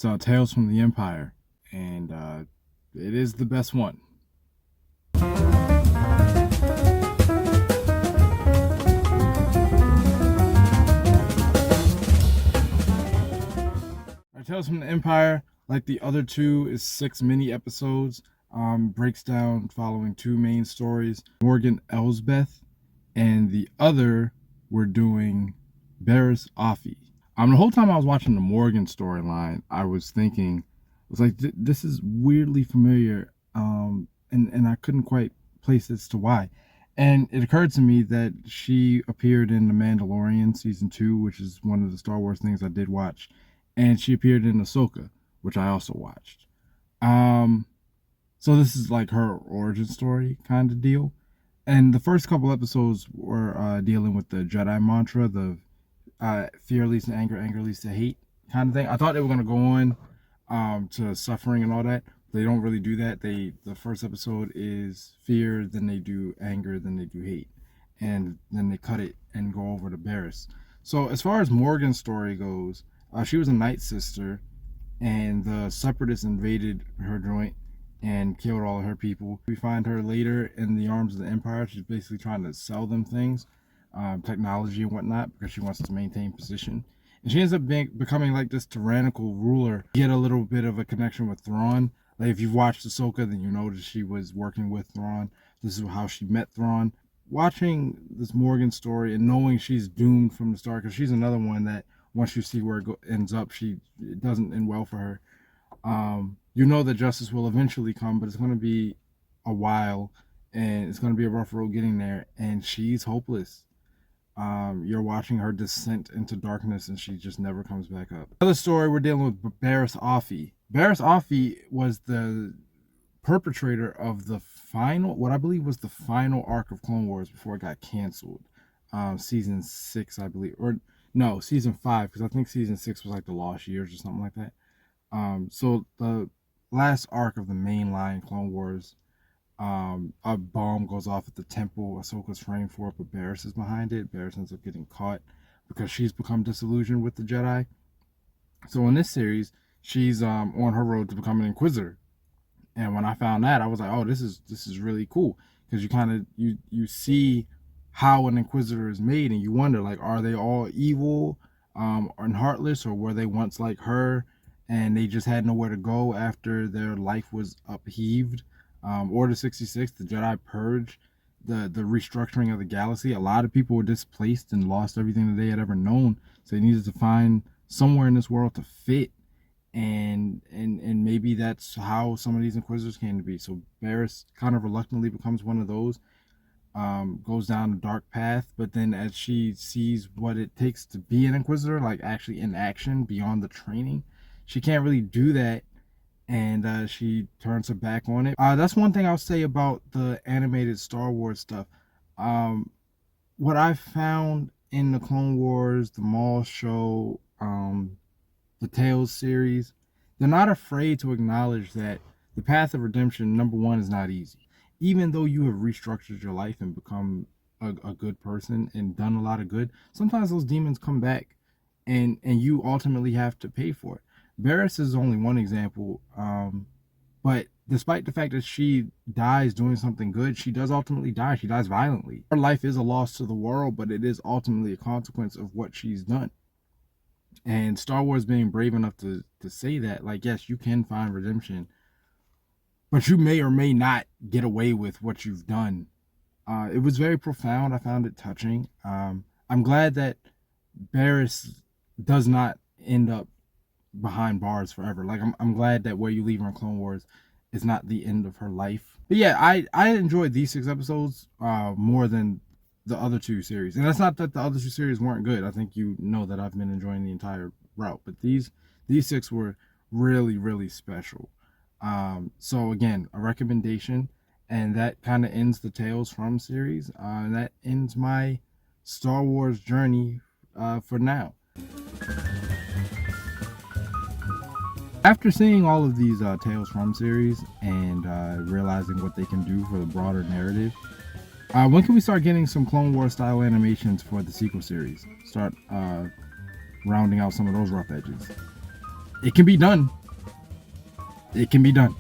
It's Tales from the Empire, and it is the best one. Tales from the Empire, like the other two, is 6 mini episodes. Breaks down following two main stories: Morgan Elsbeth, and the other we're doing Barriss Offee. The whole time I was watching the Morgan storyline, I was thinking, I was like, this is weirdly familiar, and I couldn't quite place as to why. And it occurred to me that she appeared in The Mandalorian season 2, which is one of the Star Wars things I did watch, and she appeared in Ahsoka, which I also watched. So this is like her origin story kind of deal. And the first couple episodes were dealing with the Jedi mantra, the fear leads to anger, anger leads to hate kind of thing. I thought they were going to go on to suffering and all that. They don't really do that. The first episode is fear, then they do anger, then they do hate, and then they cut it and go over to Barriss. So as far as Morgan's story goes, she was a Night Sister, and the Separatists invaded her joint and killed all of her people. We find her later in the arms of the Empire. She's basically trying to sell them things, technology and whatnot, because she wants to maintain position. And she ends up becoming like this tyrannical ruler. Get a little bit of a connection with Thrawn. Like if you've watched Ahsoka, then you know that she was working with Thrawn. This is how she met Thrawn. Watching this Morgan story and knowing she's doomed from the start, because she's another one that once you see where it ends up, it doesn't end well for her. You know that justice will eventually come, but it's going to be a while, and it's going to be a rough road getting there, and she's hopeless. You're watching her descent into darkness, and she just never comes back up. Another story, we're dealing with Barriss Offee. Barriss Offee was the perpetrator of the final, what I believe was the final arc of Clone Wars before it got canceled. Season 6, I believe, or no, season 5, because I think season 6 was like the Lost Years or something like that. So the last arc of the mainline Clone Wars, a bomb goes off at the temple Ahsoka's framed for, but Barriss is behind it. Barriss ends up getting caught because she's become disillusioned with the Jedi. So in this series, she's on her road to become an Inquisitor. And when I found that, I was like, oh, this is really cool, because you kind of you see how an Inquisitor is made, and you wonder, like, are they all evil and heartless, or were they once like her and they just had nowhere to go after their life was upheaved? Order 66, the Jedi Purge, the restructuring of the galaxy. A lot of people were displaced and lost everything that they had ever known, so they needed to find somewhere in this world to fit. And maybe that's how some of these Inquisitors came to be. So Barriss kind of reluctantly becomes one of those, goes down a dark path, but then as she sees what it takes to be an Inquisitor, like actually in action beyond the training, she can't really do that, and she turns her back on it. That's one thing I'll say about the animated Star Wars stuff. What I found in the Clone Wars, the Maul show, the Tales series, they're not afraid to acknowledge that the path of redemption, number one, is not easy. Even though you have restructured your life and become a good person and done a lot of good, sometimes those demons come back, and you ultimately have to pay for it. Barriss is only one example, but despite the fact that she dies doing something good, she does ultimately die. She dies violently. Her life is a loss to the world, but it is ultimately a consequence of what she's done. And Star Wars being brave enough to say that, like, yes, you can find redemption, but you may or may not get away with what you've done. It was very profound. I found it touching. I'm glad that Barriss does not end up behind bars forever. Like, I'm glad that where you leave her in Clone Wars is not the end of her life. But yeah, I enjoyed these 6 episodes more than the other 2 series. And that's not that the other 2 series weren't good. I think you know that I've been enjoying the entire route. But these 6 were really, really special. So again, a recommendation. And that kind of ends the Tales from series. And that ends my Star Wars journey for now. After seeing all of these Tales from series and realizing what they can do for the broader narrative, when can we start getting some Clone Wars style animations for the sequel series? Start rounding out some of those rough edges. it can be done. It can be done.